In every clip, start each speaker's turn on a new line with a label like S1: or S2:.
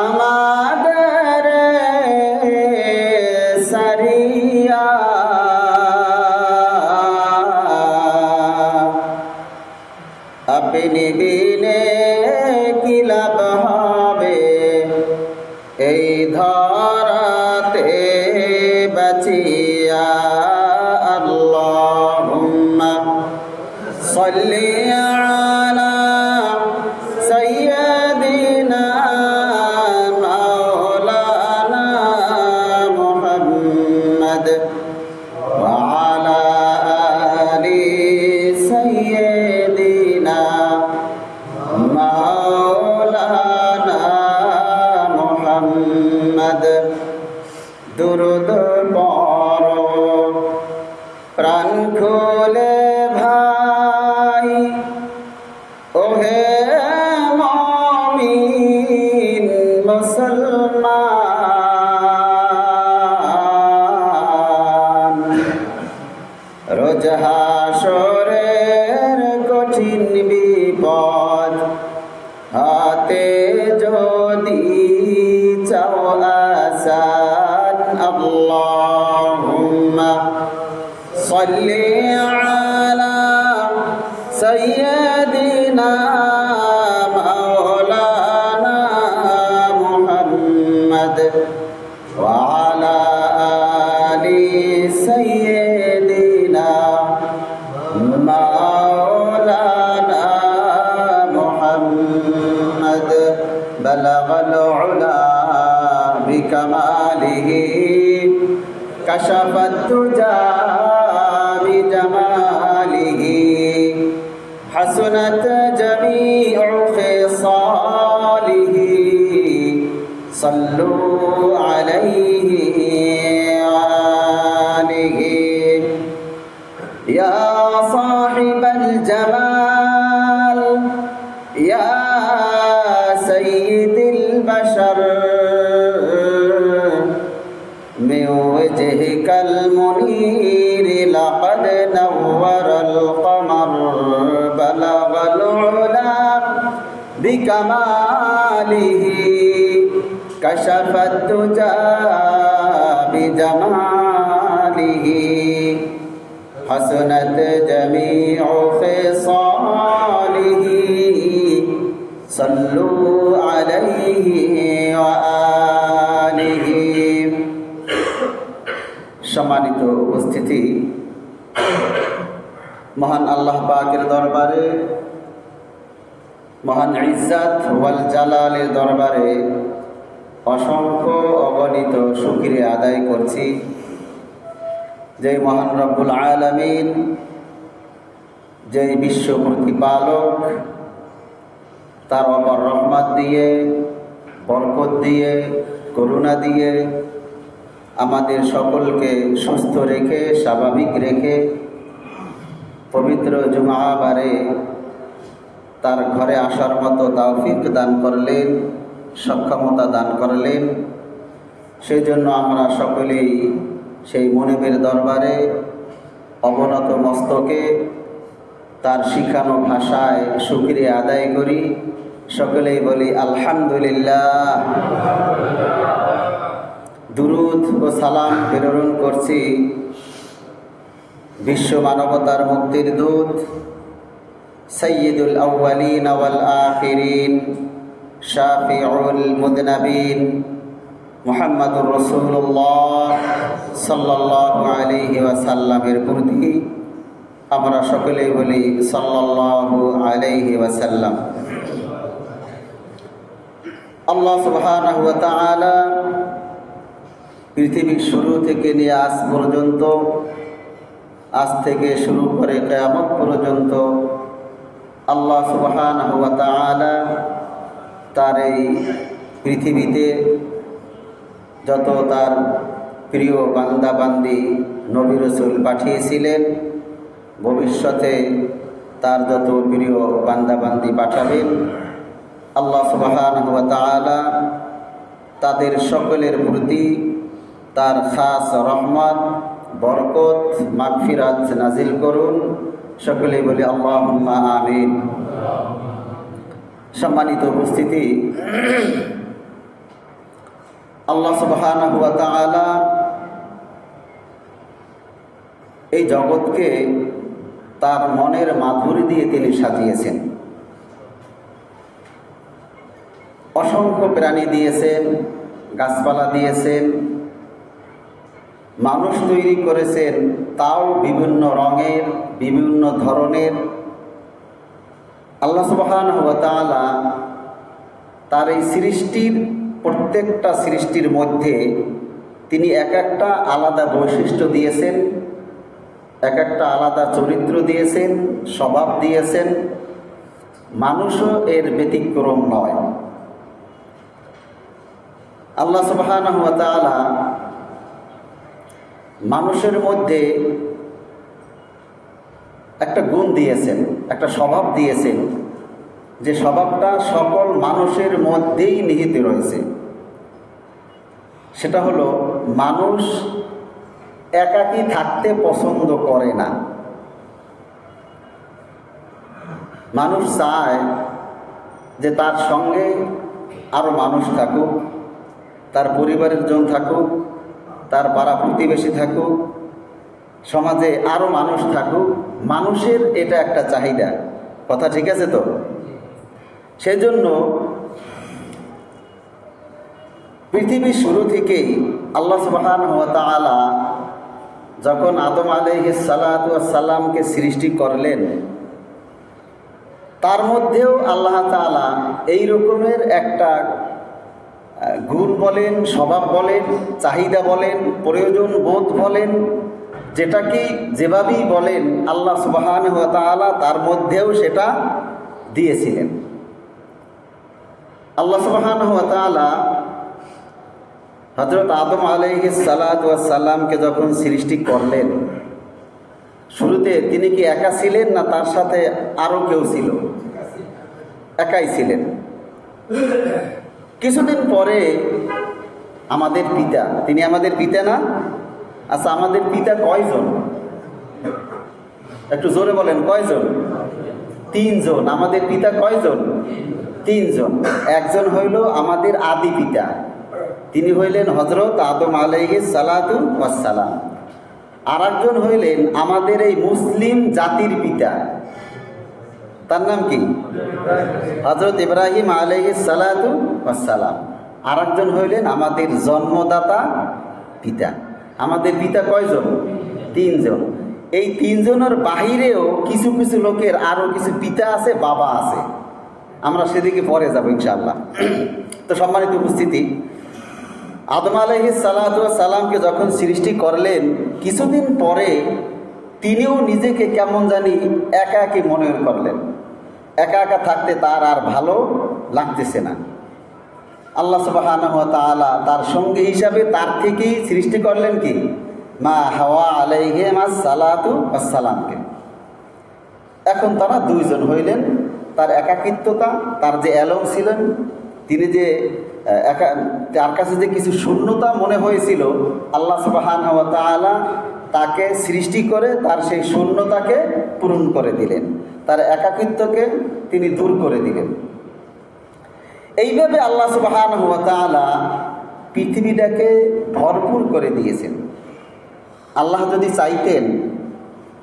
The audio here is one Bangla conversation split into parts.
S1: আমাদের সারিয়া আপনি বিনে কি লাভ হবে এই ধরাতে বাঁচিয়া। আল্লাহুম্মা সাল্লি আলা সাইয়্যিদিনা মাওলানা মুহাম্মদ ওয়া আলা আলি সাইয়্যিদিনা মাওলানা মুহাম্মদ। দুরূদ পড়ো প্রাণ খুলে ভাই, ওহে মুমিন মুসলমান। রোজ হাসরের কঠিন বিপদ হাতে যদি চাও আসান। আল্লাহুম্মা সাল্লি আলা সাইয়্যিদিনা মাওলানা মুহাম্মদ ওয়া আলা আলি সাইয়্যিদিনা মাওলানা মুহাম্মদ। বালাগাল উলা বিকামালিহি কাশাফাত তুজা বিজামালিহি হাসনাত জামিউ খিসালিহি সাল্লু আলাইহি ওয়া আলিহি। ইয়া সাহিবাল জামাল ইয়া সাইয়্যিদুল বাশার من وجهك المنير لقد نور القمر بلغ العلا بكماله كشف الدجى بجماله حسنت جميع خصاله صلوا عليه وآله। সম্মানিত উপস্থিতি, মহান আল্লাহ পাকের দরবারে, মহান ইজ্জত ওয়াল জালালের দরবারে অসংখ্য অগণিত শুকরিয়া আদায় করছি যে মহান রব্বুল আলামিন, যে বিশ্ব প্রতিপালক, তার অপার রহমত দিয়ে, বরকত দিয়ে, করুণা দিয়ে আমাদের সকলকে সুস্থ রেখে, স্বাভাবিক রেখে পবিত্র জুমাবারে তার ঘরে আসার মতো তৌফিক দান করলেন, সক্ষমতা দান করলেন। সেই জন্য আমরা সকলেই সেই মুনিবের দরবারে অবনত মস্তকে তার শিখানো ভাষায় শুকরিয়া আদায় করি। সকলেই বলি আলহামদুলিল্লাহ। দুরুদ ও সালাম প্রেরণ করছি বিশ্ব মানবতার মুক্তির দূত সাইয়্যিদুল আউয়ালিন ওয়াল আখিরিন শাফিউল মুযনিবিন মুহাম্মাদুর রাসূলুল্লাহ সাল্লাল্লাহু আলাইহি ওয়াসাল্লামের প্রতি। আমরা সকলেই বলি সাল্লাল্লাহু আলাইহি ওয়াসাল্লাম। আল্লাহ সুবহানাহু ওয়া তাআলা পৃথিবীর শুরু থেকে নিয়ে আজ পর্যন্ত, আজ থেকে শুরু করে কিয়ামত পর্যন্ত আল্লাহ সুবহানাহু ওয়া তাআলা তার এই পৃথিবীতে যত তার প্রিয় বান্দা বান্দি নবী রাসূল পাঠিয়েছিলেন, ভবিষ্যতে তার যত প্রিয় বান্দা বান্দি পাঠাবেন, আল্লাহ সুবহানাহু ওয়া তাআলা তাদের সকলের প্রতি তার খাস রহমত, বরকত, মাগফিরাত নাজিল করুন। সকলেই বলি আল্লাহুম্মা আমিন। সম্মানিত উপস্থিতি, আল্লাহ সুবহানাহু ওয়া তাআলা এই জগৎকে তার মনের মাধুরী দিয়ে তিনি সাজিয়েছেন। অসংখ্য প্রাণী দিয়েছেন, গাছপালা দিয়েছেন, মানুষ তৈরি করেছেন, তাও বিভিন্ন রঙের, বিভিন্ন ধরনের। আল্লাহ সুবহানাহু ওয়া তাআলা তার এই সৃষ্টির প্রত্যেকটা সৃষ্টির মধ্যে তিনি এক একটা আলাদা বৈশিষ্ট্য দিয়েছেন, এক একটা আলাদা চরিত্র দিয়েছেন, স্বভাব দিয়েছেন। মানুষও এর ব্যতিক্রম নয়। আল্লাহ সুবহানাহু ওয়া তাআলা মানুষের মধ্যে একটা গুণ দিয়েছেন, একটা স্বভাব দিয়েছেন, যে স্বভাবটা সকল মানুষের মধ্যেই নিহিত রয়েছে। সেটা হলো মানুষ একাকী থাকতে পছন্দ করে না। মানুষ চায় যে তার সঙ্গে আরও মানুষ থাকুক, তার পরিবারের জন থাকুক, তার পাড়া প্রতিবেশী থাকুক, সমাজে আরও মানুষ থাকুক। মানুষের এটা একটা চাহিদা। কথা ঠিক আছে তো? সেজন্য পৃথিবীর শুরু থেকেই আল্লাহ সুবহানাহু ওয়া তাআলা যখন আদম আলাইহিস সালাতু ওয়াস সালামকে সৃষ্টি করলেন, তার মধ্যেও আল্লাহ তাআলা এই রকমের একটা গুণ বলেন, স্বভাব বলেন, চাহিদা বলেন, প্রয়োজন বোধ বলেন, যেটাকে যেভাবেই বলেন আল্লাহ সুবহানাহু ওয়া তাআলা তার মধ্যেও সেটা দিয়েছিলেন। আল্লাহ সুবহানাহু ওয়া তাআলা হযরত আদম আলাইহিস সালাতু ওয়াস সালামকে যখন সৃষ্টি করলেন, শুরুতে তিনি কি একা ছিলেন না তার সাথে আরও কেউ ছিল? একাই ছিলেন। কিছুদিন পরে আমাদের পিতা, তিনি আমাদের পিতা না? আচ্ছা, আমাদের পিতা কয়জন? একটু জোরে বলেন, কয়জন? তিনজন। আমাদের পিতা কয়জন? তিনজন। একজন হইল আমাদের আদি পিতা, তিনি হইলেন হযরত আদম আলাইহিস সালাতু ওয়াস সালাম। আর একজন হইলেন আমাদের এই মুসলিম জাতির পিতা, তার নাম কি? হযরত ইব্রাহিম আলাইহিস সালাতু ওয়াস সালাম। আর একজন হইলেন আমাদের জন্মদাতা পিতা। আমাদের পিতা কয়জন? তিনজন। এই তিনজনের বাহিরেও কিছু কিছু লোকের আরও কিছু পিতা আছে, বাবা আছে। আমরা সেদিকে পরে যাব ইনশাআল্লাহ। তো সম্মানিত উপস্থিতি, আদম আলাইহিস সালাতু ওয়াস সালামকে যখন সৃষ্টি করলেন, কিছুদিন পরে তিনিও নিজেকে কেমন জানি একা একই মনে করলেন। একা একা থাকতে তার আর ভালো লাগতেছে না। আল্লাহ সুবহানাহু ওয়া তাআলা তার সঙ্গী হিসাবে তার থেকেই সৃষ্টি করলেন কি? মা হাওয়া আলাইহিস সালাতু ওয়াস সালামকে। এখন তারা দুইজন হইলেন। তার একাকিত্বতা, তার যে এলম ছিলেন, তিনি যে তার কাছে যে কিছু শূন্যতা মনে হয়েছিল, আল্লাহ সুবহানাহু ওয়া তাআলা তাকে সৃষ্টি করে তার সেই শূন্যতাকে পূরণ করে দিলেন, তার একাকিত্বকে তিনি দূর করে দিলেন। এইভাবে আল্লাহ সুবহানাহু ওয়া তাআলা পৃথিবীটাকে ভরপুর করে দিয়েছেন। আল্লাহ যদি চাইতেন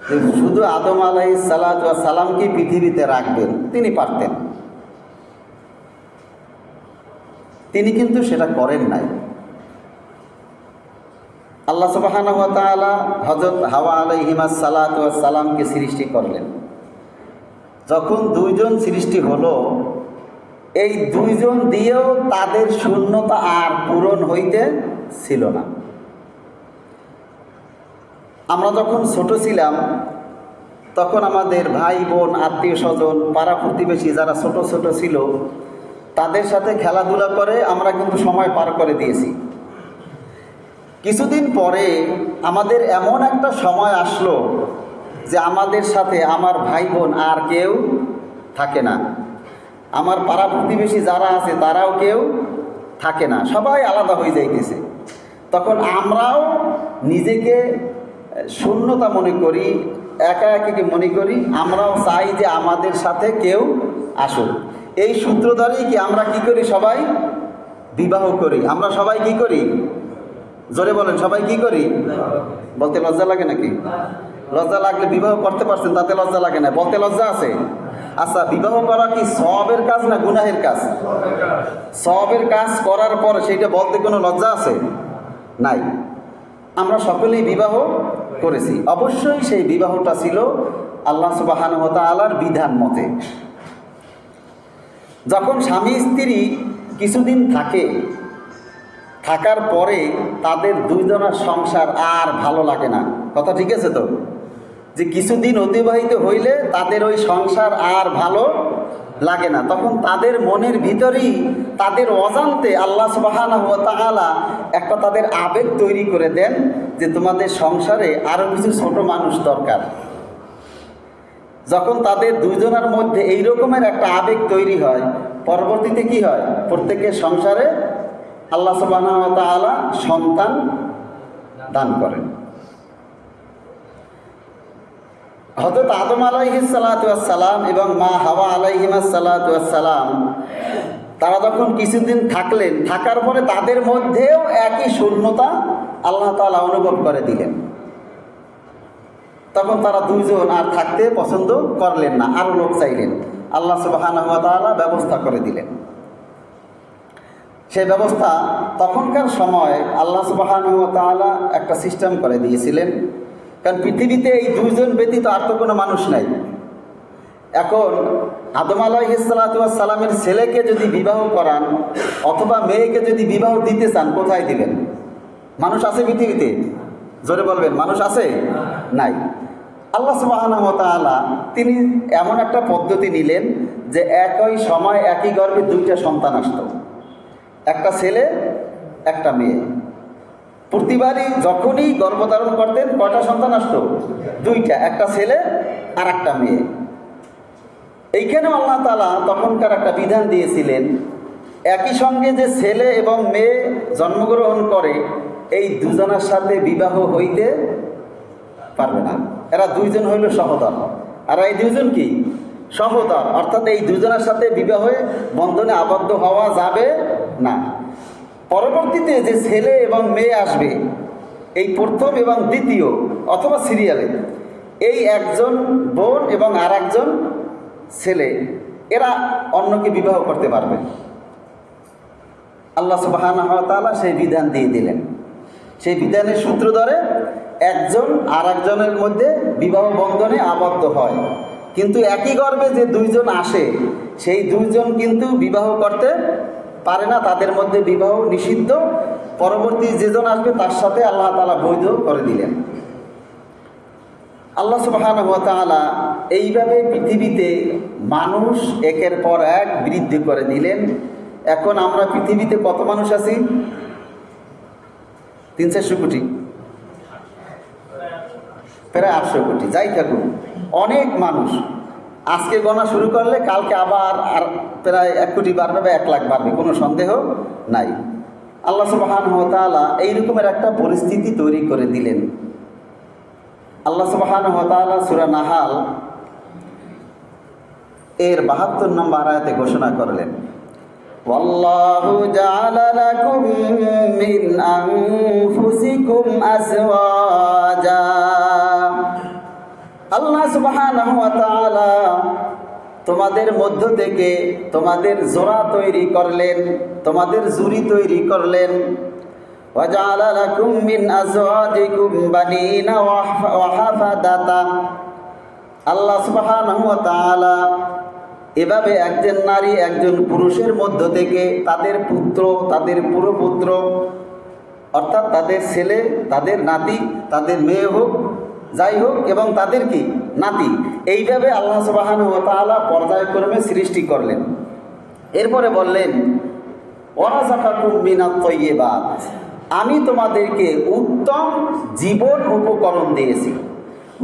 S1: যে শুধু আদম আলাইহিস সালাতু ওয়াস সালামকে পৃথিবীতে রাখবেন, তিনি পারতেন। তিনি কিন্তু সেটা করেন নাই। আল্লাহ সুবহানাহু ওয়া তাআলা হযরত হাওয়া আলাইহিস সালাতু ওয়াস সালামকে সৃষ্টি করলেন। যখন দুইজন সৃষ্টি হলো, এই দুইজন দিয়েও তাদের শূন্যতা আর পূরণ হইতে ছিল না। আমরা যখন ছোট ছিলাম, তখন আমাদের ভাই বোন, আত্মীয় স্বজন, পাড়া প্রতিবেশী যারা ছোট ছোট ছিল, তাদের সাথে খেলাধুলা করে আমরা কিন্তু সময় পার করে দিয়েছি। কিছুদিন পরে আমাদের এমন একটা সময় আসলো যে আমাদের সাথে আমার ভাই বোন আর কেউ থাকে না। আমার পাড়া প্রতিবেশী যারা আছে তারাও কেউ থাকে না, সবাই আলাদা হয়ে যাইতেছে। তখন আমরাও নিজেকে শূন্যতা মনে করি, একা একাকে মনে করি। আমরাও চাই যে আমাদের সাথে কেউ আসুক। এই সূত্র ধরেই কি আমরা কি করি? সবাই বিবাহ করি। আমরা সবাই কি করি? জোরে বলেন, সবাই কি করি? বলতে লজ্জা লাগে নাকি? লজ্জা লাগলে বিবাহ করতে পারছেন, তাতে লজ্জা লাগে না, বলতে লজ্জা আছে? আচ্ছা, বিবাহ করা কি সওয়াবের কাজ না গুনাহের কাজ? সওয়াবের কাজ করার পর সেইটা বলতে কোনো লজ্জা আছে? নাই। আমরা সকলেই বিবাহ করেছি, অবশ্যই সেই বিবাহটা ছিল আল্লাহ সুবহানাহু ওয়া তাআলার বিধান মতে। যখন স্বামী স্ত্রী কিছুদিন থাকে, থাকার পরে তাদের দুইজনের সংসার আর ভালো লাগে না, কথা ঠিক আছে তো? যে কিছুদিন অতিবাহিত হইলে তাদের ওই সংসার আর ভালো লাগে না, তখন তাদের মনের ভিতরেই তাদের অজান্তে আল্লাহ সুবহানাহু ওয়া তাআলা একটা তাদের আবেগ তৈরি করে দেন যে তোমাদের সংসারে আরও কিছু ছোট মানুষ দরকার। যখন তাদের দুইজনের মধ্যে এই রকমের একটা আবেগ তৈরি হয়, পরবর্তীতে কি হয়? প্রত্যেকের সংসারে আল্লাহ সুবহানাহু ওয়া তাআলা সন্তান দান করেন। হযরত আদম আলাইহিস সালাতু ওয়াস সালাম এবং মা হাওয়া আলাইহিমাস সালাতু ওয়াস সালাম তারা যখন কিছুদিন থাকলেন, থাকার পরে তাদের মধ্যেও একই শূন্যতা আল্লাহ তাআলা অনুভব করে দিলেন। তখন তারা দুইজন আর থাকতে পছন্দ করলেন না, আরও লোক চাইলেন। আল্লাহ সুবহানাহু ওয়া তাআলা ব্যবস্থা করে দিলেন। সেই ব্যবস্থা তখনকার সময় আল্লাহ সুবহানাহু ওয়া তাআলা একটা সিস্টেম করে দিয়েছিলেন, কারণ পৃথিবীতে এই দুইজন ব্যতীত আর তো কোনো মানুষ নাই। এখন আদম আলাইহিস সালাতু ওয়াস সালামের ছেলেকে যদি বিবাহ করান অথবা মেয়েকে যদি বিবাহ দিতে চান, কোথায় দিবেন? মানুষ আছে পৃথিবীতে? জোরে বলবেন, মানুষ আছে? নাই। আল্লাহ সুবহানাহু ওয়া তাআলা তিনি এমন একটা পদ্ধতি নিলেন যে একই সময় একই গর্ভে দুইটা সন্তান আসত, একটা ছেলে একটা মেয়ে। প্রতিবারই যখনই গর্ভধারণ করতেন কয়টা সন্তান আসতো? দুইটা, একটা ছেলে আর একটা মেয়ে। এইখানেও আল্লাহ তাআলা তখনকার একটা বিধান দিয়েছিলেন, একই সঙ্গে যে ছেলে এবং মেয়ে জন্মগ্রহণ করে এই দুজনের সাথে বিবাহ হইতে পারবে না। এরা দুইজন হইল সহোদর, আর এই দুইজন কি? সহোদর, অর্থাৎ এই দুজনের সাথে বিবাহে বন্ধনে আবদ্ধ হওয়া যাবে না। পরবর্তীতে যে ছেলে এবং মেয়ে আসবে, এই প্রথম এবং দ্বিতীয় অথবা সিরিয়ালে এই একজন বোন এবং আর একজন ছেলে, এরা অন্যকে বিবাহ করতে পারবে। আল্লাহ সুবহানাহু ওয়া তাআলা সেই বিধান দিয়ে দিলেন। সেই বিধানের সূত্র ধরে একজন আর একজনের মধ্যে বিবাহ বন্ধনে আবদ্ধ হয়, কিন্তু একই গর্ভে যে দুইজন আসে সেই দুইজন কিন্তু বিবাহ করতে পারে না, তাদের মধ্যে বিবাহ নিষিদ্ধ। পরবর্তী যেজন আসবে তার সাথে আল্লাহ তাআলা বৈধ করে দিলেন। আল্লাহ সুবহানাহু ওয়া তাআলা এইভাবে পৃথিবীতে মানুষ একের পর এক বৃদ্ধি করে দিলেন। এখন আমরা পৃথিবীতে কত মানুষ আছি? 300-400 কোটি, প্রায় 800 কোটি, যাই থাকুক, অনেক মানুষ। আজকে গণনা শুরু করলে কালকে আবার আর প্রায় 1 কোটি বাড়বে বা 1 লাখ বাড়বে, কোনো সন্দেহ নাই। আল্লাহ সুবহানাহু ওয়া তাআলা এইরকমের একটা পরিস্থিতি তৈরি করে দিলেন। আল্লাহ সুবহানাহু ওয়া তাআলা সূরা নাহাল এর 72 নম্বর আয়াতে ঘোষণা করলেন, ওয়াল্লাহু জাআলা লাকুম মিন আনফুসিকুম আজওয়াজা। আল্লাহ সুবহানাহু ওয়া তাআলা তোমাদের মধ্য থেকে তোমাদের জোড়া তৈরি করলেন, তোমাদের জুরি তৈরি করলেন। ওয়া জাআলা লাকুম মিন আজওয়াজিকুম বানিনা ওয়া হাফাদাতা। আল্লাহ সুবহানাহু ওয়া তাআলা এভাবে একজন নারী একজন পুরুষের মধ্য থেকে তাদের পুত্র, তাদের পুরোপুত্র, অর্থাৎ তাদের ছেলে, তাদের নাতি, তাদের মেয়ে হোক, যাই হোক, এবং তাদের কি নাতি, এইভাবে আল্লাহ সুবহানাহু ওয়া তাআলা পর্যায়ক্রমে সৃষ্টি করলেন। এরপরে বললেন, ওয়ারাযাকাকুম মিনাত তাইয়্যিবাত, আমি তোমাদেরকে উত্তম জীবন উপকরণ দিয়েছি,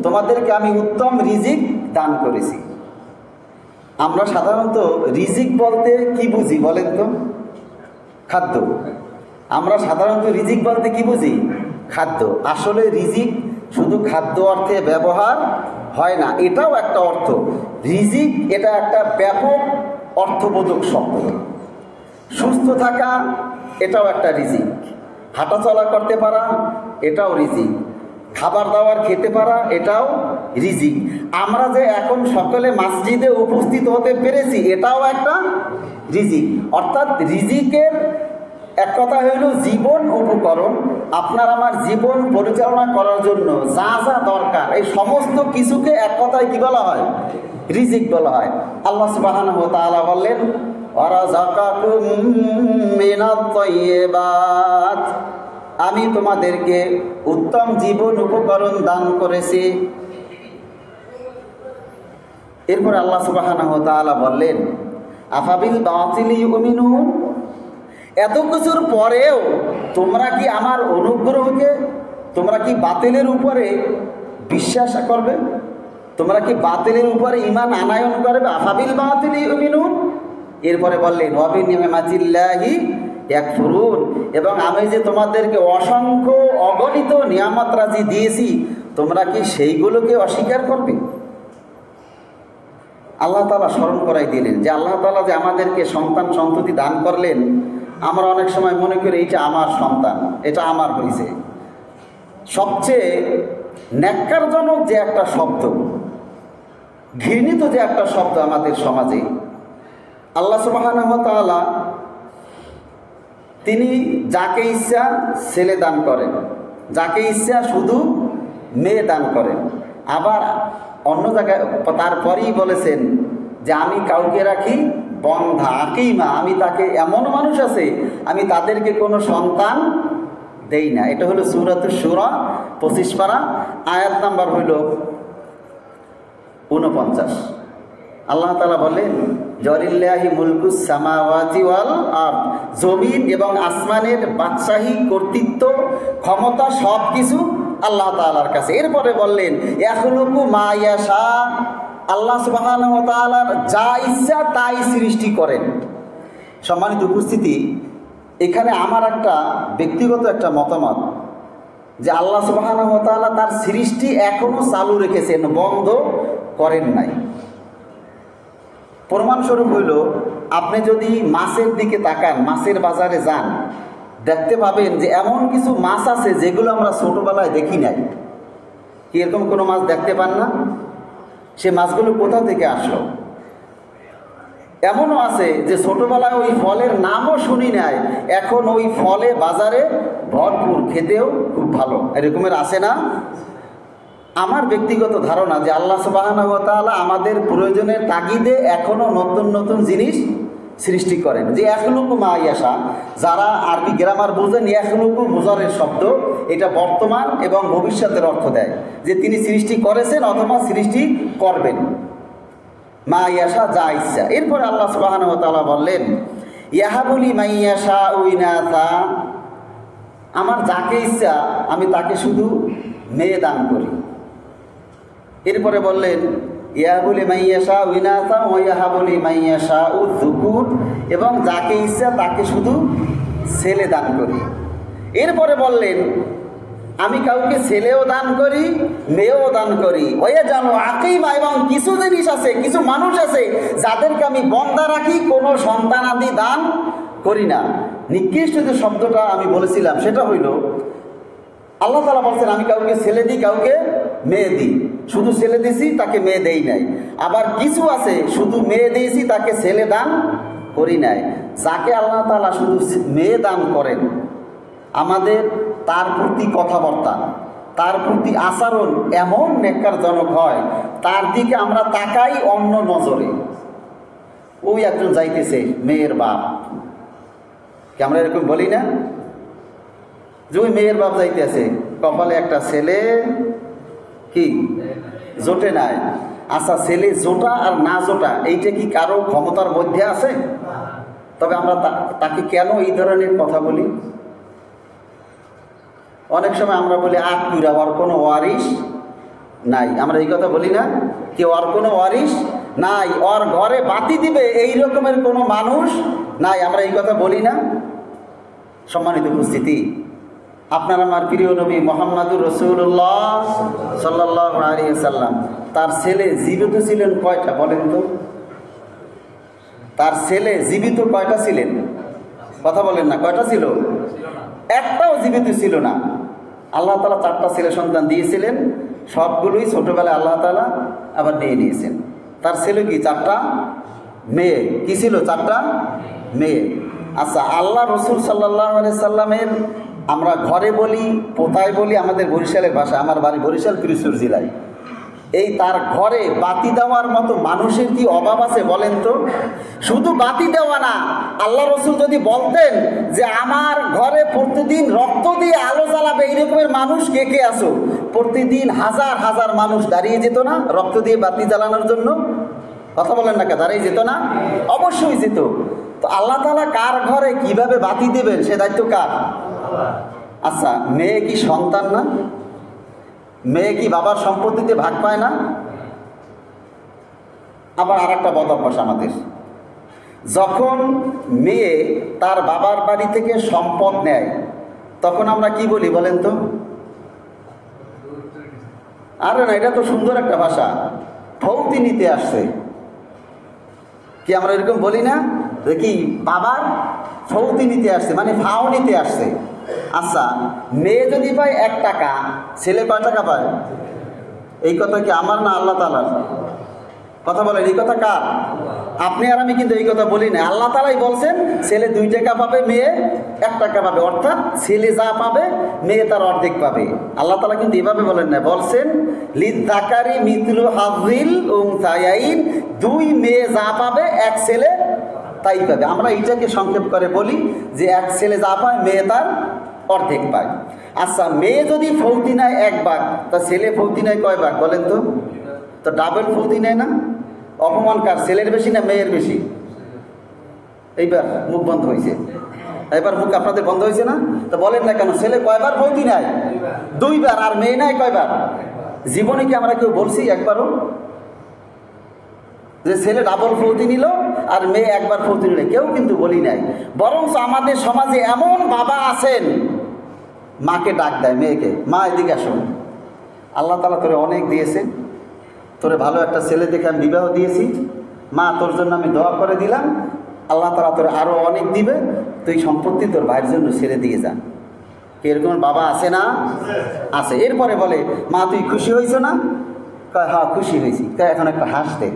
S1: তোমাদেরকে আমি উত্তম রিজিক দান করেছি। আমরা সাধারণত রিজিক বলতে কি বুঝি বলেন তো? খাদ্য। আমরা সাধারণত রিজিক বলতে কি বুঝি? খাদ্য। আসলে রিজিক শুধু খাদ্য অর্থে ব্যবহার হয় না, এটাও একটা অর্থ। রিজিক এটা একটা ব্যাপক অর্থবোধক শব্দ। সুস্থ থাকা এটাও একটা রিজিক, হাঁটাচলা করতে পারা এটাও রিজিক, খাবার দাবার খেতে পারা এটাও রিজিক। আমরা যে এখন সকলে মসজিদে উপস্থিত হতে পেরেছি এটাও একটা রিজিক। অর্থাৎ রিজিকের এক কথা হইল জীবন উপকরণ। আপনার আমার জীবন পরিচালনা করার জন্য যা যা দরকার এই সমস্ত কিছুকে এক কথায় কি বলা হয়? রিজিক বলা হয়। আল্লাহ সুবহানাহু ওয়া তাআলা বললেন, ওয়ারাযাকাকুম মিনাত তাইয়্যিবাত, আমি তোমাদেরকে উত্তম জীবন উপকরণ দান করেছি। এরপর আল্লাহ সুবহানাহু ওয়া তাআলা বললেন, আফাবিল বাতিলি ইউমিনুন, এত কিছুর পরেও তোমরা কি আমার অনুগ্রহকে, তোমরা কি বাতিলের উপরে বিশ্বাস করবে? তোমরা কি বাতিলের উপরে ঈমান আনায়ন করবে? আফাবিল বাতিলি ইউমিনুন। এরপরে বললেন, ওয়া বিনিয়ামাতিল্লাহি ইয়াকফুরুন, এবং আমি যে তোমাদেরকে অসংখ্য অগণিত নিয়ামত রাজি দিয়েছি তোমরা কি সেইগুলোকে অস্বীকার করবে? আল্লাহ তাআলা স্মরণ করাই দিলেন যে আল্লাহ তাআলা যে আমাদেরকে সন্তান সন্ততি দান করলেন, আমরা অনেক সময় মনে করি এটা আমার সন্তান, এটা আমার হয়েছে। সবচেয়ে ন্যাক্কারজনক যে একটা শব্দ, ঘৃণিত যে একটা শব্দ আমাদের সমাজে, আল্লাহ সুবহানাহু ওয়া তাআলা তিনি যাকে ইচ্ছা ছেলে দান করেন, যাকে ইচ্ছা শুধু মেয়ে দান করেন। আবার অন্য জায়গায় তারপরেই বলেছেন যে আমি কাউকে রাখি বন্ধা, আকিমা, আমি তাকে, এমন মানুষ আছে আমি তাদেরকে কোনো সন্তান দেই না। এটা হলো সূরাতুশ শূরা 25 পারা, আয়াত নাম্বার হইল 49। আল্লাহ তাআলা বলেন, জলিল্লাহি মুলকুস সামাওয়াতি ওয়াল আরদ, জমিন এবং আসমানের বাদশাহী, কর্তৃত্ব, ক্ষমতা সব কিছু আল্লাহ তাআলার কাছে। এরপরে বললেন, ইয়াখলুকু মা ইয়াশা, আল্লাহ সুবহানাহু ওয়া তাআলার যা ইচ্ছা তাই সৃষ্টি করেন। সম্মানিত উপস্থিতি, এখানে আমার একটা ব্যক্তিগত একটা মতামত যে আল্লাহ সুবহানাহু ওয়া তাআলা তার সৃষ্টি এখনো চালু রেখেছেন, বন্ধ করেন নাই। প্রমাণস্বরূপ হইল, আপনি যদি মাছের দিকে তাকান, মাছের বাজারে যান, দেখতে পাবেন যে এমন কিছু মাছ আছে যেগুলো আমরা ছোটোবেলায় দেখি নাই। কি এরকম কোনো মাছ দেখতে পান না? সে মাছগুলো কোথা থেকে আসলো? এমনও আছে যে ছোটোবেলায় ওই ফলের নামও শুনি নাই, এখন ওই ফলে বাজারে ভরপুর, খেতেও খুব ভালো। এরকমের আছে না? আমার ব্যক্তিগত ধারণা যে আল্লাহ সুবহানাহু ওয়া তাআলা আমাদের প্রয়োজনের তাগিদে এখনও নতুন নতুন জিনিস সৃষ্টি করেন। যে ইয়াখলুকু মা ইয়াশা, যারা আরবি গ্রামার বোঝেন, ইয়াখলুকু মুজারের শব্দ, এটা বর্তমান এবং ভবিষ্যতের অর্থ দেয়, যে তিনি সৃষ্টি করেছেন অথবা সৃষ্টি করবেন। মা ইয়াশা, যা ইচ্ছা। এরপর আল্লাহ সুবহানাহু ওয়া তাআলা বললেন, ইয়াহাবু লিমান ইয়াশাউ ইনাসা, আমার যাকে ইচ্ছা আমি তাকে শুধু মেয়ে দান করি। এরপরে বললেন, ইয়াহাবু লিমান ইয়াশাউ ইনাসা ওয়া ইয়াহাবু লিমান ইয়াশাউ যুকুর, এবং যাকে ইচ্ছা তাকে শুধু ছেলে দান করি। এরপরে বললেন, আমি কাউকে ছেলেও দান করি, মেয়েও দান করি। ওয়া জানো আকিমা, এবং কিছু জিনিস আছে, কিছু মানুষ আছে যাদেরকে আমি বন্ধা রাখি, কোনো সন্তান আদি দান করি না। নিকৃষ্ট যে শব্দটা আমি বলেছিলাম সেটা হইল, আল্লাহ তাআলা বলছেন আমি কাউকে ছেলে দিই, কাউকে মেয়ে দিই। শুধু ছেলে দিয়েছি, তাকে মেয়ে দেই নাই। আবার কিছু আছে শুধু মেয়ে দিয়েছি, তাকে ছেলে দান করি নাই। যাকে আল্লাহ তাআলা শুধু মেয়ে দান করেন, আমাদের তার প্রতি কথাবার্তা, তার প্রতি আচরণ এমন নেককারজনক হয়, তার দিকে আমরা তাকাই অন্য নজরে। ওই একজন যাইতেছে মেয়ের বাপ, কি আমরা এরকম বলি না? যে ওই মেয়ের বাপ যাইতেছে, কপালে একটা ছেলে, কি জোটে নাই। আচ্ছা, ছেলে জোটা আর না জোটা এইটা কি কারো ক্ষমতার মধ্যে আছে? তবে আমরা তাকে কেন এই ধরনের কথা বলি? অনেক সময় আমরা বলি আটকুরা, ওর কোনো ওয়ারিশ নাই। আমরা এই কথা বলি না? কি ওর কোনো ওয়ারিশ নাই, ওর ঘরে বাতি দিবে এই রকমের কোনো মানুষ নাই। আমরা এই কথা বলি না? সম্মানিত উপস্থিতি, আপনার আমার প্রিয় নবী মুহাম্মদুর রাসূলুল্লাহ সাল্লাল্লাহু আলাইহি ওয়াসাল্লাম, তার ছেলে জীবিত ছিলেন কয়টা বলেন তো? তার ছেলে জীবিত কয়টা ছিলেন? কথা বলেন না, কয়টা ছিল? একটাও জীবিত ছিল না। আল্লাহ তাআলা 4টা ছেলে সন্তান দিয়েছিলেন, সবগুলোই ছোটবেলায় আল্লাহ তাআলা আবার নিয়ে নিয়েছেন। তার ছেলে কি 4টা মেয়ে, কি ছিল? 4টা মেয়ে। আচ্ছা, আল্লাহ রসুল সাল্লাল্লাহু আলাইহি সাল্লামের আমরা ঘরে বলি, পোতায় বলি, আমাদের বরিশালের ভাষা, আমার বাড়ি বরিশাল পিরোজপুর জেলায়। এই তার ঘরে বাতি দেওয়ার মতো মানুষের কি অভাব আছে বলেন তো? শুধু বাতি দেওয়া না, আল্লাহ রসুল যদি বলতেন যে আমার ঘরে প্রতিদিন রক্ত দিয়ে আলো জ্বালাবে, এইরকমের মানুষ কে কে আছো, প্রতিদিন হাজার হাজার মানুষ দাঁড়িয়ে যেত না রক্ত দিয়ে বাতি জ্বালানোর জন্য? কথা বলেন না, দাঁড়িয়ে যেত না? অবশ্যই যেত। তো আল্লাহ তাআলা কার ঘরে কিভাবে বাতি দেবেন সে দায়িত্ব কার? আচ্ছা, মেয়ে কি সন্তান না? মেয়ে কি বাবার সম্পত্তিতে ভাগ পায় না? আবার আর একটা বদ অভ্যাস আমাদের, যখন মেয়ে তার বাবার বাড়ি থেকে সম্পদ নেয় তখন আমরা কি বলি বলেন তো? আরে না, এটা তো সুন্দর একটা ভাষা, ফৌতি নিতে আসছে। কি আমরা এরকম বলি না যে কি বাবার ফৌতি নিতে আসছে, মানে ফাও নিতে আসছে। আচ্ছা, মেয়ে যদি পায় 1 টাকা, ছেলে কয় টাকা পায়? এই কথা কি আমার না আল্লাহ তাআলার? কথা বলেন, এই কথা কার? আপনি আর আমি কিন্তু এই কথা বলি না, আল্লাহ তাআলাই বলছেন ছেলে 2 টাকা পাবে, মেয়ে 1 টাকা পাবে। অর্থাৎ ছেলে যা পাবে মেয়ে তার অর্ধেক পাবে। আল্লাহ তাআলা কিন্তু এভাবে বলেন না, বলছেন লিযযাকারি মিসলু হাযিল উনসায়াইন, 2 মেয়ে যা পাবে 1 ছেলে তাই পাবে। আমরা এটাকে সংক্ষেপ করে বলি যে 1 ছেলে যা পায় মেয়ে তার অর্ধেক পায়। আচ্ছা, মেয়ে যদি ফৌতি নেয় 1 ভাগ, তা ছেলে ফৌতি নেয় কয় ভাগ বলেন তো? তো ডাবল ফৌতি নেয় না? অপমান কার, ছেলের বেশি না মেয়ের বেশি? এইবার মুখ বন্ধ হয়েছে, এবার মুখ আপনাদের বন্ধ হয়েছে না? তো বলেন না কেন, ছেলে কয়বার ফৌতি নেয়? 2 বার। আর মেয়ে নেয় কয়বার? জীবনে কি আমরা কেউ বলছি একবারও যে ছেলে ডাবল ফৌতি নিল আর মেয়ে 1 বার ফৌতি নিল? কেউ কিন্তু বলি নাই। বরঞ্চ আমাদের সমাজে এমন বাবা আছেন, মাকে ডাক দেয় মেয়েকে, মা এদিকে আসো, আল্লাহ তাআলা তোরে অনেক দিয়েছে, তোরে ভালো একটা ছেলে দেখে আমি বিবাহ দিয়েছি, মা তোর জন্য আমি দোয়া করে দিলাম, আল্লাহ তাআলা তোরে আরও অনেক দিবে, তুই সম্পত্তি তোর ভাইয়ের জন্য ছেড়ে দিয়ে যা। এরকম বাবা আছে না? আছে। এরপরে বলে, মা তুই খুশি হয়েছ না? কয় হ্যাঁ খুশি হয়েছি। কয় এখন একটা হাঁস দে।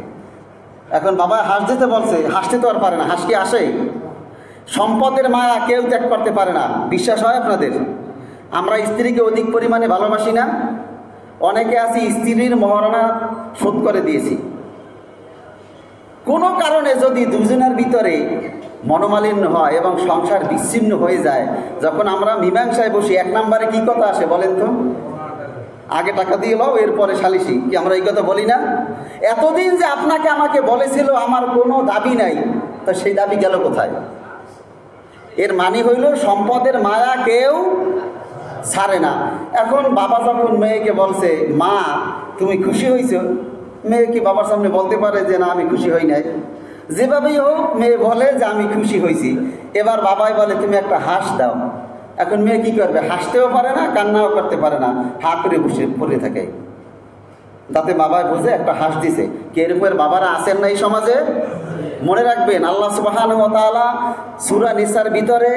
S1: এখন বাবা হাঁস দিতে বলছে, হাসতে তো আর পারে না, হাঁস কি আসে? সম্পদের মায়া কেউ ত্যাগ করতে পারে না। বিশ্বাস হয় আপনাদের? আমরা স্ত্রীকে অধিক পরিমাণে ভালোবাসি না? অনেকে আছি স্ত্রীর মহারণা শোধ করে দিয়েছি। কোনো কারণে যদি দুজনের ভিতরে মনোমালিন্য হয় এবং সংসার বিচ্ছিন্ন হয়ে যায়, যখন আমরা মীমাংসায় বসি 1 নম্বরে কি কথা আসে বলেন তো? আগে টাকা দিয়ে লও, এরপরে সালিশি। কি আমরা এই কথা বলি না? এতদিন যে আপনাকে আমাকে বলেছিল আমার কোনো দাবি নাই, তা সেই দাবি গেল কোথায়? এর মানে হইল সম্পদের মায়া কেউ ছাড়ে না। এখন বাবা যখন মেয়েকে বলছে, মা তুমি খুশি হয়েছ, মেয়ে কি বাবার সামনে বলতে পারে যে না আমি খুশি হই নাই? যেভাবেই হোক মেয়ে বলে যে আমি খুশি হয়েছি। এবার বাবাই বলে তুমি একটা হাঁস দাও। এখন মেয়ে কি করবে? হাসতেও পারে না, কান্নাও করতে পারে না, হা করে বসে পড়ে থাকে। তাতে বাবাই বুঝে একটা হাঁস দিছে। কে এরকমের বাবারা আছেন না এই সমাজে? মনে রাখবেন, আল্লাহ সুবহানাহু ওয়া তাআলা সূরা নিসার ভিতরে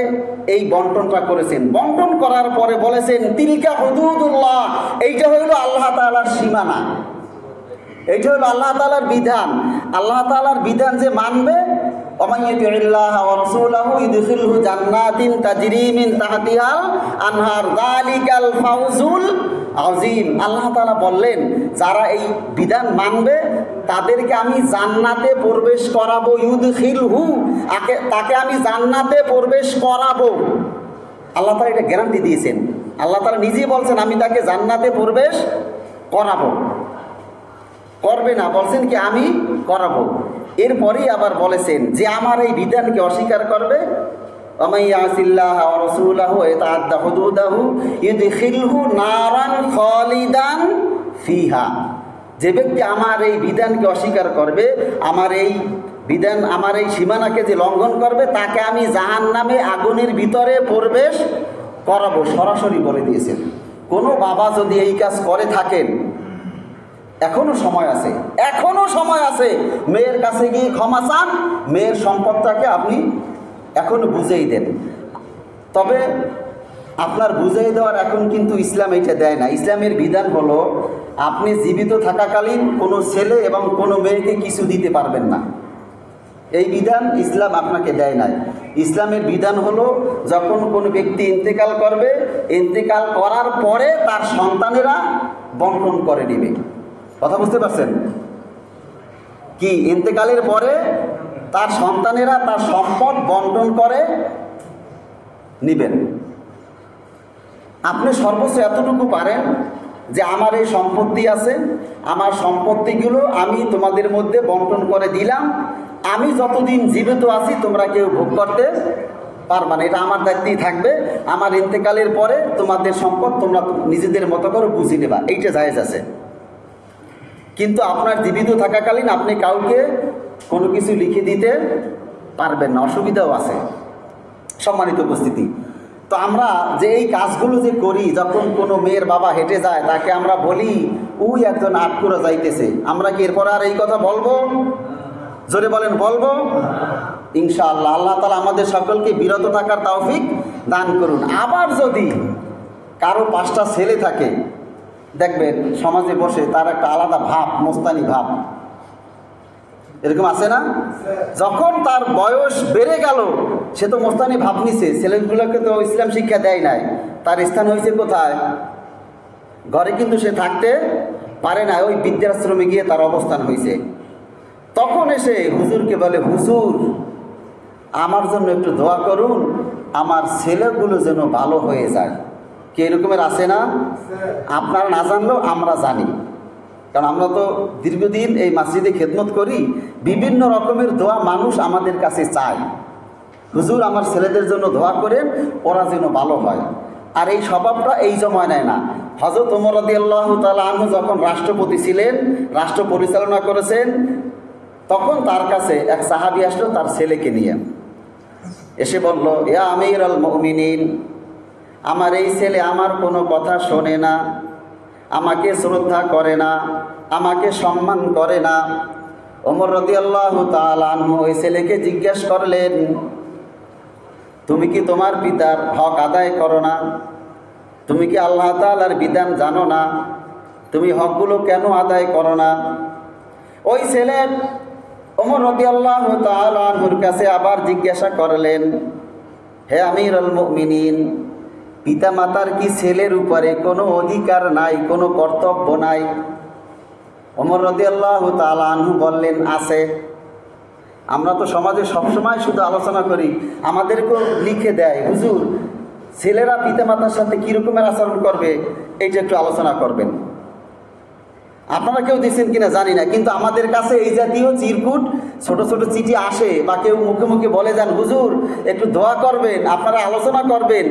S1: এই বন্টনটা করেছেন। বন্টন করার পরে বলেছেন তিলকা হুদুদুল্লাহ, এইটা হইল আল্লাহ তাআলার সীমানা, এইটা হলো আল্লাহ তাআলার বিধান। আল্লাহ তাআলার বিধান যে মানবে, ওয়া ইয়াতিল্লাহা ওয়া রাসূলাহু ইদখিলহু জান্নাতিন তাজরি মিন তাহতিহাল আনহার যালিকাল ফাওজুল আযীম। আল্লাহ তাআলা বললেন যারা এই বিধান মানবে তাদেরকে আমি জান্নাতে প্রবেশ করাবো। ইউদখিলহু, তাকে আমি জান্নাতে প্রবেশ করাবো। আল্লাহ তাআলা এটা গ্যারান্টি দিয়েছেন। আল্লাহ তাআলা নিজেই বলছেন আমি তাকে জান্নাতে প্রবেশ করাবো। করবে না, বলছেন কি আমি করাবো। এরপরেই আবার বলেছেন যে আমার এই বিধানকে অস্বীকার করবে, ওয়ামাইয়াসিল্লাহ ওয়া রাসূলাহু ওয়া ইয়াতাআদ্দা হুদুদাহু ইউদখিলহু নারান খালিদান ফিহা। যে ব্যক্তি আমার এই বিধানকে অস্বীকার করবে, আমার এই বিধান, আমার এই সীমানাকে যে লঙ্ঘন করবে, তাকে আমি জাহান্নামে আগুনের ভিতরে প্রবেশ করাবো। সরাসরি বলে দিয়েছেন। কোনো বাবা যদি এই কাজ করে থাকেন, এখনো সময় আছে, এখনো সময় আছে। মেয়ের কাছে গিয়ে ক্ষমা চান, মেয়ের সম্পদটাকে আপনি এখন বুঝেই দেন। তবে আপনার বুঝাই দেওয়ার এখন কিন্তু ইসলাম এটা দেয় না। ইসলামের বিধান হলো আপনি জীবিত থাকাকালীন কোনো ছেলে এবং কোনো মেয়েকে কিছু দিতে পারবেন না, এই বিধান ইসলাম আপনাকে দেয় নাই। ইসলামের বিধান হলো যখন কোনো ব্যক্তি ইন্তেকাল করবে, ইন্তেকাল করার পরে তার সন্তানেরা বন্টন করে নেবে। কথা বুঝতে পারছেন কি? ইন্তেকালের পরে তার সন্তানেরা তার সম্পদ বন্টন করে নেবেন। আপনি সর্বোচ্চ এতটুকু পারেন যে আমার এই সম্পত্তি আছে, আমার সম্পত্তিগুলো আমি তোমাদের মধ্যে বন্টন করে দিলাম, আমি যতদিন জীবিত আছি তোমরা কেউ ভোগ করতে পারবা না, এটা আমার দায়িত্বই থাকবে। আমার ইন্তেকালের পরে তোমাদের সম্পদ তোমরা নিজেদের মতো করে বুঝে নেবা, এইটা জায়েজ আছে। কিন্তু আপনার জীবিত থাকাকালীন আপনি কাউকে কোনো কিছু লিখে দিতে পারবেন না, অসুবিধাও আছে। সম্মানিত উপস্থিতি, তো আমরা যে এই কাজগুলো যে করি, যখন কোনো মেয়ের বাবা হেঁটে যায় তাকে আমরা বলি ওই একজন আটকুরা যাইতেছে, আমরা কি এরপর আর এই কথা বলবো? জোরে বলেন, বলবো ইনশাআল্লাহ। আল্লাহ তাআলা আমাদের সকলকে বিরত থাকার তৌফিক দান করুন। আবার যদি কারো 5টা ছেলে থাকে, দেখবেন সমাজে বসে তার একটা আলাদা ভাব, মোস্তানি ভাব, এরকম আছে না? যখন তার বয়স বেড়ে গেল সে তো মোস্তানি ভাব নিছে, ছেলেগুলোকে তো ইসলাম শিক্ষা দেয় নাই, তার স্থান হয়েছে কোথায়? ঘরে কিন্তু সে থাকতে পারে না, ওই বৃদ্ধাশ্রমে গিয়ে তার অবস্থান হয়েছে। তখন এসে হুজুরকে বলে, হুজুর আমার জন্য একটু দোয়া করুন, আমার ছেলেগুলো যেন ভালো হয়ে যায়। কি এরকমের আছে না? আপনারা না জানলেও আমরা জানি, কারণ আমরা তো দীর্ঘদিন এই মসজিদে খেদমত করি। বিভিন্ন রকমের দোয়া মানুষ আমাদের কাছে চায়, হুজুর আমার ছেলেদের জন্য দোয়া করেন, ওরা যেন ভালো হয়। আর এই স্বভাবটা এই জমানায় না। হযরত ওমর রাদিয়াল্লাহু তাআলা আনহু যখন রাষ্ট্রপতি ছিলেন, রাষ্ট্র পরিচালনা করেছেন, তখন তার কাছে এক সাহাবী আসলো তার ছেলেকে নিয়ে, এসে বলল, ইয়া আমিরুল মুমিনিন, আমার এই ছেলে আমার কোনো কথা শোনে না, আমাকে শ্রদ্ধা করে না, আমাকে সম্মান করে না। ওমর রাদিয়াল্লাহু তাআলা আনহু ওই ছেলেকে জিজ্ঞেস করলেন, তুমি কি তোমার পিতার হক আদায় করো না? তুমি কি আল্লাহ তাআলার বিধান জানো না? তুমি হকগুলো কেন আদায় করো না? ওই ছেলে ওমর রাদিয়াল্লাহু তাআলা আনহুর কাছে আবার জিজ্ঞাসা করলেন, হে আমিরুল মুমিনিন, পিতামাতার কি ছেলের উপরে কোনো অধিকার নাই, কোনো কর্তব্য নাই? ওমর রাদিয়াল্লাহু তাআলা আনহু বললেন, আছে। আমরা তো সমাজে সবসময় শুধু আলোচনা করি, আমাদেরকেও লিখে দেয়, হুজুর ছেলেরা পিতামাতার সাথে কীরকমের আচরণ করবে এইটা একটু আলোচনা করবেন। আপনারা কেউ দিচ্ছেন কিনা জানি না, কিন্তু আমাদের কাছে এই জাতীয় চিরকুট ছোট ছোট চিঠি আসে, বা কেউ মুখে মুখে বলে যান, হুজুর একটু দোয়া করবেন, আপনারা আলোচনা করবেন,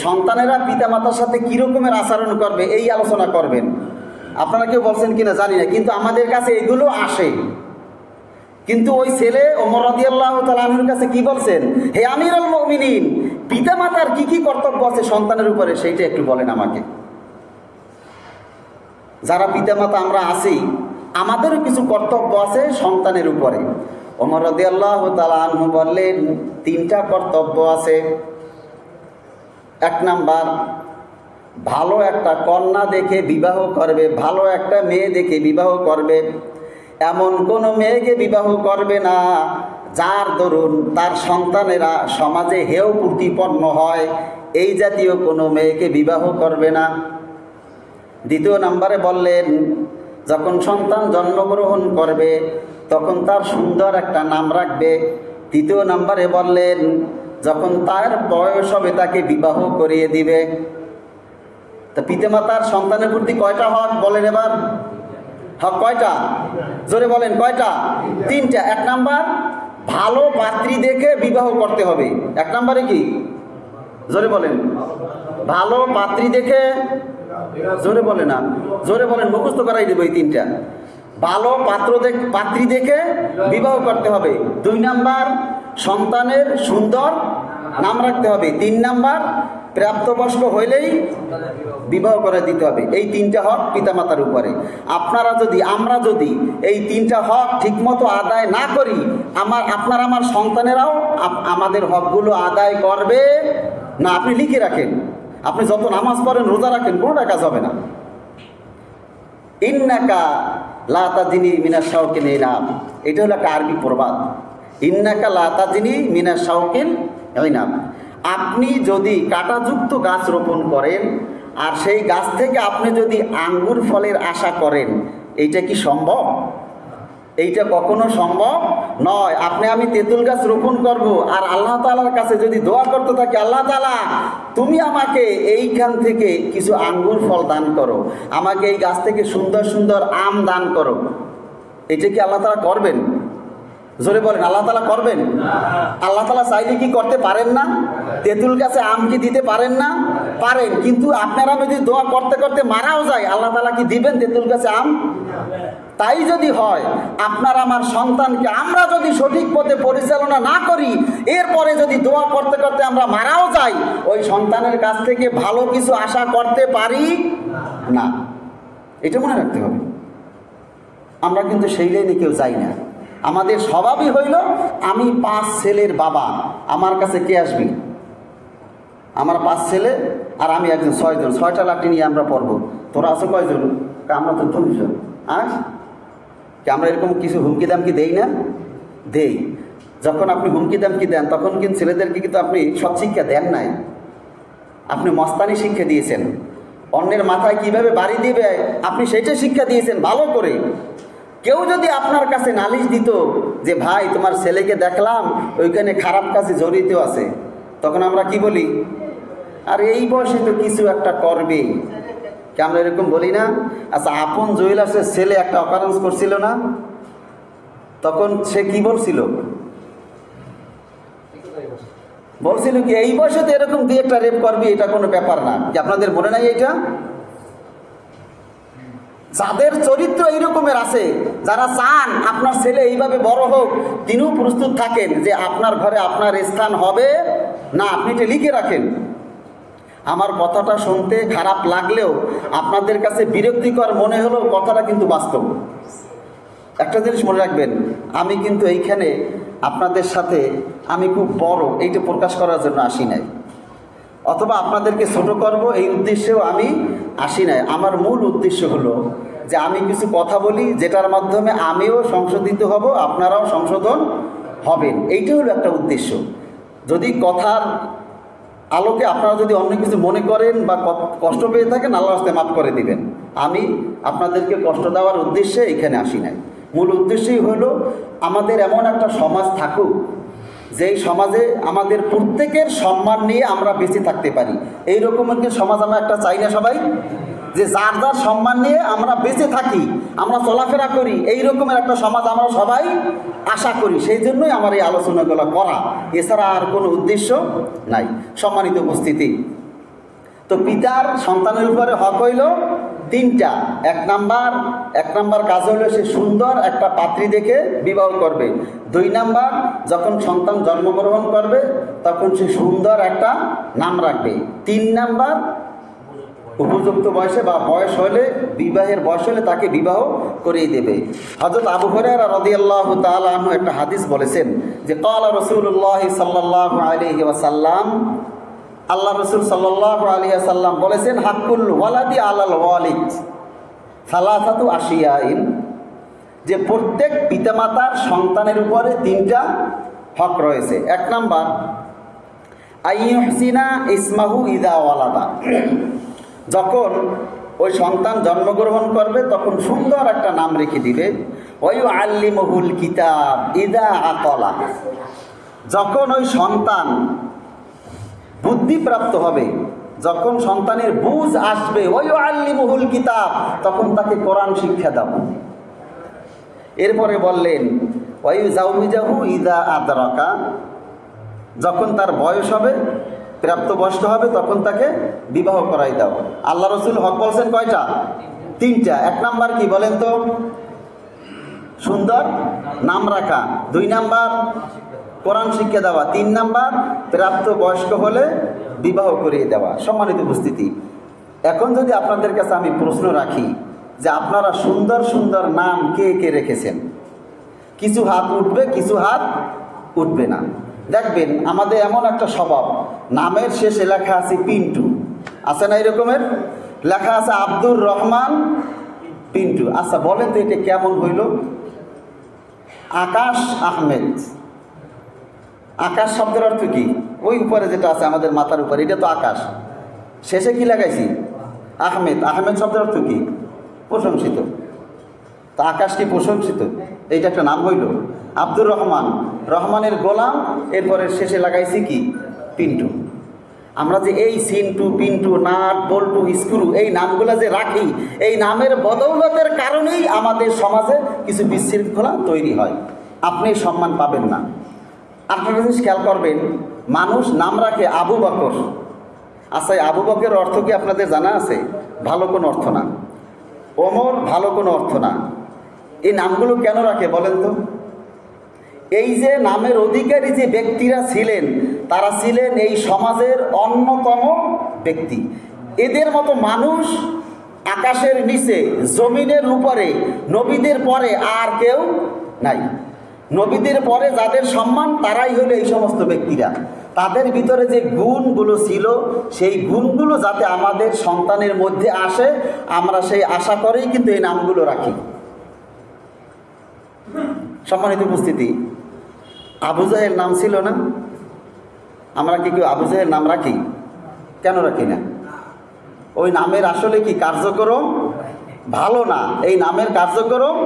S1: সন্তানেরা পিতামাতার সাথে কীরকমের আচরণ করবে এই আলোচনা করবেন। আপনারা কেউ বলছেন কিনা জানি না, কিন্তু আমাদের কাছে এগুলো আসে। কিন্তু ওই ছেলে ওমর রাদিয়াল্লাহু তাআলা আনহুর কাছে কি বলছেন, হে আমিরুল মুমিনিন, পিতামাতার কি কি কর্তব্য আছে সন্তানের উপরে সেইটা একটু বলেন আমাকে। যারা পিতামাতা আমরা আছি, আমাদেরও কিছু কর্তব্য আছে সন্তানের উপরে। ওমর রাদিয়াল্লাহু তাআলা আনহু বললেন, 3টা কর্তব্য আছে। 1 নাম্বার, ভালো একটা কন্যা দেখে বিবাহ করবে, ভালো একটা মেয়ে দেখে বিবাহ করবে। এমন কোনো মেয়েকে বিবাহ করবে না যার দরুন তার সন্তানেরা সমাজে হেয় প্রতিপন্ন হয়, এই জাতীয় কোনো মেয়েকে বিবাহ করবে না। 2 নম্বরে বললেন, যখন সন্তান জন্মগ্রহণ করবে তখন তার সুন্দর একটা নাম রাখবে। 3 নম্বরে বললেন, যখন তার বয়স হবে তাকে বিবাহ করিয়ে দিবে। তা পিতামাতার সন্তানের প্রতি কয়টা হক বলেন এবার? হক কয়টা? জোরে বলেন, কয়টা? 3টা। 1 নাম্বার, ভালো পাত্রী দেখে বিবাহ করতে হবে। 1 নম্বরে কি? জোরে বলেন, ভালো পাত্রী দেখে। জোরে বলে না, জোরে বলেন, মুখস্থ করাই দেবো এই 3টা। ভালো পাত্রী দেখে বিবাহ করতে হবে। 2 নাম্বার, সন্তানের সুন্দর নাম রাখতে হবে। 3 নাম্বার, প্রাপ্তবয়স্ক হইলেই বিবাহ করে দিতে হবে। এই তিনটা হক পিতামাতার উপরে। আমরা যদি এই তিনটা হক ঠিকমতো আদায় না করি, আমার সন্তানেরাও আমাদের হকগুলো আদায় করবে না। আপনি লিখে রাখেন, আপনি যত নামাজ পড়েন, রোজা রাখেন, কোনোটা কাজ হবে না। ইন্নাকা লা তাজিনি মিনাশ শাওকিল ইনাব, এটা হলো একটা আরবি প্রবাদ। ইন্নাকা লা তাজিনি মিনাশ শাওকিল ইনাব, আপনি যদি কাঁটাযুক্ত গাছ রোপণ করেন আর সেই গাছ থেকে আপনি যদি আঙ্গুর ফলের আশা করেন, এইটা কি সম্ভব? এইটা কখনো সম্ভব নয়। আমি তেঁতুল গাছ রোপণ করব আর আল্লাহ তাআলার কাছে যদি দোয়া করতে থাকি, আল্লাহ তাআলা তুমি আমাকে এইখান থেকে কিছু আঙ্গুর ফল দান করো, আমাকে এই গাছ থেকে সুন্দর সুন্দর আম দান করো, এটা কি আল্লাহ তাআলা করবেন? জোরে বলেন, আল্লাহ তাআলা করবেন? আল্লাহ তাআলা চাইলে কি করতে পারেন না? তেঁতুল গাছে আম কি দিতে পারেন না? পারেন। কিন্তু আপনারা যদি দোয়া করতে করতে মারাও যায়, আল্লাহ তাআলা কি দিবেন তেঁতুল গাছে আম? তাই যদি হয়, আপনার আমার সন্তানকে আমরা যদি সঠিক পথে পরিচালনা না করি, এরপরে যদি দোয়া করতে করতে আমরা মারাও যাই, ওই সন্তানের কাছ থেকে ভালো কিছু আশা করতে পারি না। এটা মনে রাখতে হবে। আমরা কিন্তু সেই লাইনে কেউ যাই না। আমাদের স্বভাবই হইল, আমি 5 ছেলের বাবা, আমার কাছে কে আসবি? আমার 5 ছেলে আর আমি একজন, 6 জন, 6টা লাঠি নিয়ে আমরা পড়বো। তোরা আছো কয়জন? আমরা তো 2 জন। কি আমরা এরকম কিছু হুমকি দামকি দেই না? দেই। যখন আপনি হুমকি দামকি দেন, তখন কিন্তু ছেলেদেরকে কিন্তু আপনি সৎ শিক্ষা দেন নাই, আপনি মস্তানি শিক্ষা দিয়েছেন। অন্যের মাথায় কিভাবে বাড়ি দিবে আপনি সেইটা শিক্ষা দিয়েছেন ভালো করে। কেউ যদি আপনার কাছে নালিশ দিত যে ভাই তোমার ছেলেকে দেখলাম ওইখানে খারাপ কাজে জড়িত আছে, তখন আমরা কি বলি? আর এই বয়সে তো কিছু একটা করবে। কি আমরা এরকম বলি না? আচ্ছা, আপন জুয়েলার্সের ছেলে একটা অকারেন্স করছিল না, তখন সে কি বলছিল? বলছিল কি এই বয়সে তো এরকম 2-একটা রেপ করবি, এটা কোনো ব্যাপার না। কি আপনাদের মনে নাই এইটা? যাদের চরিত্র এইরকমের আছে, যারা চান আপনার ছেলে এইভাবে বড় হোক, তিনিও প্রস্তুত থাকেন যে আপনার ঘরে আপনার স্থান হবে না। আপনি এটা লিখে রাখেন। আমার কথাটা শুনতে খারাপ লাগলেও, আপনাদের কাছে বিরক্তিকর মনে হলেও, কথাটা কিন্তু বাস্তব। একটা জিনিস মনে রাখবেন, আমি কিন্তু এইখানে আপনাদের সাথে আমি খুব বড় এইটা প্রকাশ করার জন্য আসি নাই, অথবা আপনাদেরকে ছোট করব এই উদ্দেশ্যেও আমি আসি নাই। আমার মূল উদ্দেশ্য হলো যে আমি কিছু কথা বলি যেটার মাধ্যমে আমিও সংশোধিত হব, আপনারাও সংশোধন হবেন। এইটা হলো একটা উদ্দেশ্য। যদি কথার আলোকে আপনারা যদি অন্য কিছু মনে করেন বা কষ্ট পেয়ে থাকেন, আল্লাহর রাস্তায় মাফ করে দিবেন। আমি আপনাদেরকে কষ্ট দেওয়ার উদ্দেশ্যে এখানে আসি নাই। মূল উদ্দেশ্যই হলো আমাদের এমন একটা সমাজ থাকুক যেই সমাজে আমাদের প্রত্যেকের সম্মান নিয়ে আমরা বেঁচে থাকতে পারি। এই রকমের সমাজ আমরা একটা চাই না সবাই, যে যার যার সম্মান নিয়ে আমরা বেঁচে থাকি, আমরা চলাফেরা করি, এই রকমের একটা সমাজ আমরা সবাই আশা করি। সেই জন্যই আমার এই আলোচনাগুলো করা, এছাড়া আর কোনো উদ্দেশ্য নাই। সম্মানিত উপস্থিতি, তো পিতার সন্তানের উপরে হক হইল 3টা। এক নাম্বার কাজ হলো সে সুন্দর একটা পাত্রী দেখে বিবাহ করবে। 2 নাম্বার, যখন সন্তান জন্মগ্রহণ করবে তখন সে সুন্দর একটা নাম রাখবে। 3 নাম্বার, উপযুক্ত বয়সে বা বয়স হলে, বিবাহের বয়স হলে তাকে বিবাহ করিয়ে দেবে। হযরত আবু হুরায়রা রাদিয়াল্লাহু তাআলা আনহু একটা হাদিস বলেছেন যে ক্বালা রাসূলুল্লাহ সাল্লাল্লাহু আলাইহি ওয়াসাল্লাম, আল্লাহ রসুল সাল্লাল্লাহু আলাইহি ওয়াসাল্লাম বলেছেন, হাক্কুল ওয়ালাদি আলাল ওয়ালিদ সালাসাতু আশিয়াইন, যে প্রত্যেক পিতামাতার সন্তানের উপরে 3টা হক রয়েছে। 1 নাম্বার, আইয়ুহসিনা ইসমাহু ইদা ওয়ালাদা, যখন ওই সন্তান জন্মগ্রহণ করবে তখন সুন্দর একটা নাম রেখে দিবে। ওয়ু আল্লিমুহুল কিতাব ইদা আতলা, যখন ওই সন্তান বুদ্ধিপ্রাপ্ত হবে, যখন সন্তানের বুঝ আসবে, ওয়ু আল্লিমুহুল কিতাব, তখন তাকে কোরআন শিক্ষা দাও। এরপরে বললেন ওয়ু জাউমিজাহু ইদা আদরাকা, যখন তার বয়স হবে, প্রাপ্তবয়স্ক হবে, তখন তাকে বিবাহ করাই দাও। আল্লাহ রসুল হক বলছেন কয়টা? 3টা। 1 নাম্বার কি বলেন তো? সুন্দর নাম রাখা। 2 নাম্বার কোরআন শিক্ষা দেওয়া। 3 নাম্বার প্রাপ্ত বয়স্ক হলে বিবাহ করিয়ে দেওয়া। সম্মানিত উপস্থিতি, এখন যদি আপনাদের কাছে আমি প্রশ্ন রাখি যে আপনারা সুন্দর সুন্দর নাম কে কে রেখেছেন, কিছু হাত উঠবে, কিছু হাত উঠবে না। দেখবেন আমাদের এমন একটা স্বভাব, নামের শেষে লেখা আছে পিন্টু, আছে না এরকমের? লেখা আছে আব্দুর রহমান পিন্টু। আচ্ছা বলেন তো এটা কেমন হইল? আকাশ আহমেদ, আকাশ শব্দের অর্থ কি? ওই উপরে যেটা আছে আমাদের মাথার উপরে, এটা তো আকাশ। শেষে কি লাগাইছি? আহমেদ। আহমেদ শব্দের অর্থ কি? প্রশংসিত। তা আকাশ কি প্রশংসিত? এইটা একটা নাম হইল। আব্দুর রহমান, রহমানের গোলাম, এরপরে শেষে লাগাইছি কি? পিন্টু। আমরা যে এই সিন্টু, পিন্টু, নাট, বল্টু, স্ক্রু এই নামগুলো যে রাখি, এই নামের বদৌলতের কারণেই আমাদের সমাজে কিছু বিশৃঙ্খলা তৈরি হয়। আপনি সম্মান পাবেন না। আপনারা জিনিস খেয়াল করবেন, মানুষ নাম রাখে আবু বকর। আচ্ছা, আবু বকরের অর্থ কি আপনাদের জানা আছে? ভালো কোনো অর্থ না। ওমর, ভালো কোনো অর্থ না। এই নামগুলো কেন রাখে বলেন তো? এই যে নামের অধিকারী যে ব্যক্তিরা ছিলেন, তারা ছিলেন এই সমাজের অন্যতম ব্যক্তি। এদের মতো মানুষ আকাশের নিচে, জমিনের উপরে, নবীদের পরে আর কেউ নাই। নবীদের পরে যাদের সম্মান, তারাই হলো এই সমস্ত ব্যক্তিরা। তাদের ভিতরে যে গুণগুলো ছিল, সেই গুণগুলো যাতে আমাদের সন্তানের মধ্যে আসে, আমরা সেই আশা করেই কিন্তু এই নামগুলো রাখি। সম্মানিত উপস্থিতি, আবু জাহেল নাম ছিল না? আমরা কি কেউ আবু জাহেল নাম রাখি? কেন রাখি না? ওই নামের আসলে কি কার্যক্রম ভালো না, এই নামের কার্যক্রম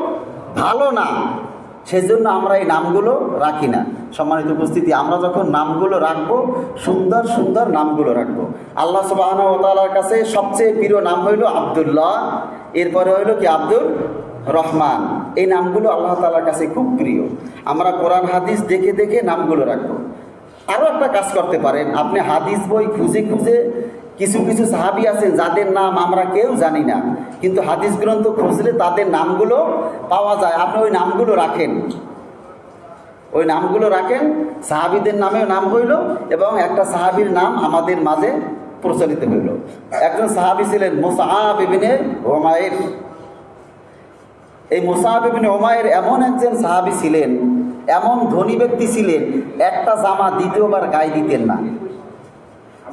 S1: ভালো না, সেজন্য আমরা এই নামগুলো রাখি না। সম্মানিত উপস্থিতি, আমরা যখন নামগুলো রাখবো, সুন্দর সুন্দর নামগুলো রাখবো। আল্লাহ সুবহানাহু ওয়া তাআলার কাছে সবচেয়ে প্রিয় নাম হইল আব্দুল্লাহ, এরপরে হইল কি? আব্দুর রহমান। এই নামগুলো আল্লাহ তাআলার কাছে খুব প্রিয়। আমরা কোরআন হাদিস দেখে দেখে নামগুলো রাখবো। আরও একটা কাজ করতে পারেন, আপনি হাদিস বই খুঁজে খুঁজে, কিছু কিছু সাহাবী আছেন যাদের নাম আমরা কেউ জানি না, কিন্তু হাদিস গ্রন্থ খুঁজলে তাদের নামগুলো পাওয়া যায়। আপনি ওই নামগুলো রাখেন, ওই নামগুলো রাখেন। সাহাবীদের নামেও নাম হইল, এবং একটা সাহাবীর নাম আমাদের মাঝে প্রচলিত হইল। একজন সাহাবী ছিলেন মুসআব ইবনে উমাইর। এই মুসআব ইবনে উমাইর এমন একজন সাহাবী ছিলেন, এমন ধনী ব্যক্তি ছিলেন, একটা জামা দ্বিতীয়বার গায়ে দিতেন না।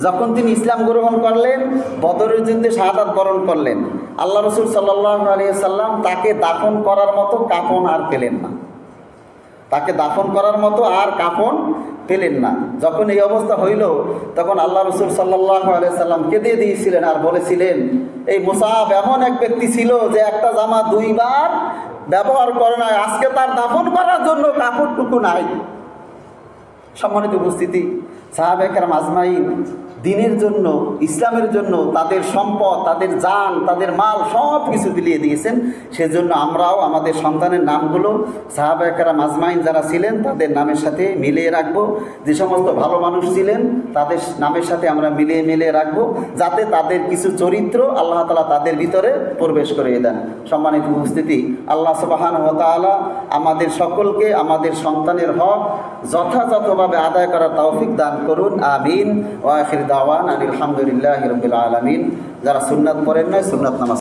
S1: যখন তিনি ইসলাম গ্রহণ করলেন, বদরের যুদ্ধে শাহাদাত বরণ করলেন, আল্লাহ রাসূল সাল্লাল্লাহু আলাইহি ওয়াসাল্লাম তাকে দাফন করার মতো কাফন আর পেলেন না। তাকে দাফন করার মতো আর কাফন পেলেন না। যখন এই অবস্থা হইল, তখন আল্লাহ রাসূল সাল্লাল্লাহু আলাইহি ওয়াসাল্লাম কেঁদে দিয়েছিলেন আর বলেছিলেন, এই মুসআব এমন এক ব্যক্তি ছিল যে একটা জামা 2 বার ব্যবহার করে নাই, আজকে তার দাফন করার জন্য কাপড়টুকু নাই। সম্মানিত উপস্থিতি, সাহাবায়ে কেরাম আজমাইন দিনের জন্য, ইসলামের জন্য তাদের সম্পদ, তাদের জান, তাদের মাল সব কিছু বিলিয়ে দিয়েছেন। সেজন্য আমরাও আমাদের সন্তানের নামগুলো সাহাবায়ে কেরাম আজমাইন যারা ছিলেন তাদের নামের সাথে মিলিয়ে রাখবো। যে সমস্ত ভালো মানুষ ছিলেন তাদের নামের সাথে আমরা মিলিয়ে রাখবো, যাতে তাদের কিছু চরিত্র আল্লাহ তাআলা তাদের ভিতরে প্রবেশ করিয়ে দেন। সম্মানিত উপস্থিতি, আল্লাহ সুবহানাহু ওয়া তাআলা আমাদের সকলকে আমাদের সন্তানের হক যথাযথভাবে আদায় করার তৌফিক দান করুন। আমিন। ওয়া আখির দাওয়ানা আলহামদুলিল্লাহি রাব্বিল আলামিন। যারা সুন্নাত পড়েন না, সুন্নাত নামাজ